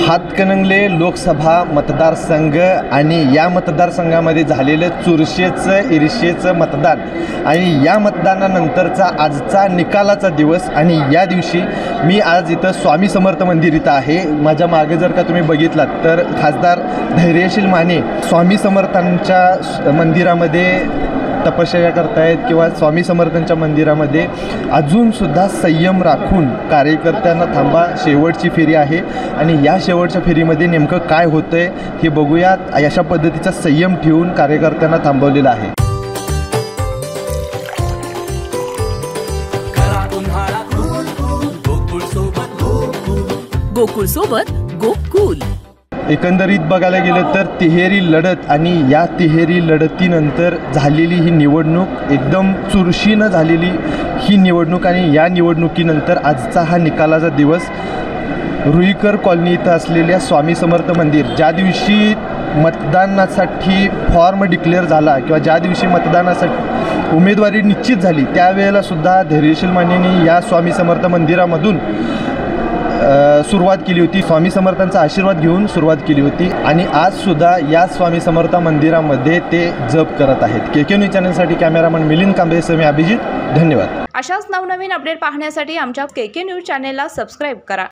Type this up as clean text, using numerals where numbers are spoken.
हातकणंगले लोकसभा मतदारसंघ आणि या मतदारसंघामध्ये झालेलं चुरशेचं ईर्ष्येचं मतदान आणि या मतदानानंतरचा आजचा निकालाचा दिवस। आणि या दिवशी मी आज इथं स्वामी समर्थ मंदिर इथं आहे। माझ्या मागे जर का तुम्ही बघितलात तर खासदार धैर्यशील माने स्वामी समर्थांच्या मंदिरामध्ये तपश्चर्या करतायत किंवा स्वामी समर्थांच्या मंदिरामध्ये अजूनसुद्धा संयम राखून कार्यकर्त्यांना थांबा, शेवटची फेरी आहे आणि या शेवटच्या फेरीमध्ये नेमकं काय होतंय हे बघूयात। अशा पद्धतीचा संयम ठेवून कार्यकर्त्यांना थांबवलेला आहे। गोकुळ सोबत गोकुल। एकंदरीत बघायला गेलं तर तिहेरी लढत आणि या तिहेरी लढतीनंतर झालेली ही निवडणूक एकदम चुरशीनं झालेली ही निवडणूक आणि या निवडणुकीनंतर आजचा हा निकालाचा दिवस रुईकर कॉलनी इथं असलेल्या स्वामी समर्थ मंदिर, ज्या दिवशी मतदानासाठी फॉर्म डिक्लेअर झाला किंवा ज्या दिवशी मतदानासाठी उमेदवारी निश्चित झाली त्यावेळेला सुद्धा धैर्यशील मानेंनी या स्वामी समर्थ मंदिरामधून सुरुवात केली होती। स्वामी समर्थांचा आशीर्वाद घेऊन सुरुवात केली होती आणि आज सुद्धा या स्वामी समर्थ मंदिरामध्ये ते जप करत आहेत। केके न्यूज चॅनलसाठी कॅमेरामन मिलिंद कांबळेसह मी अभिजित, धन्यवाद। अशाच नवनवीन अपडेट पाहण्यासाठी आमच्या केके न्यूज चॅनलला सबस्क्राईब करा।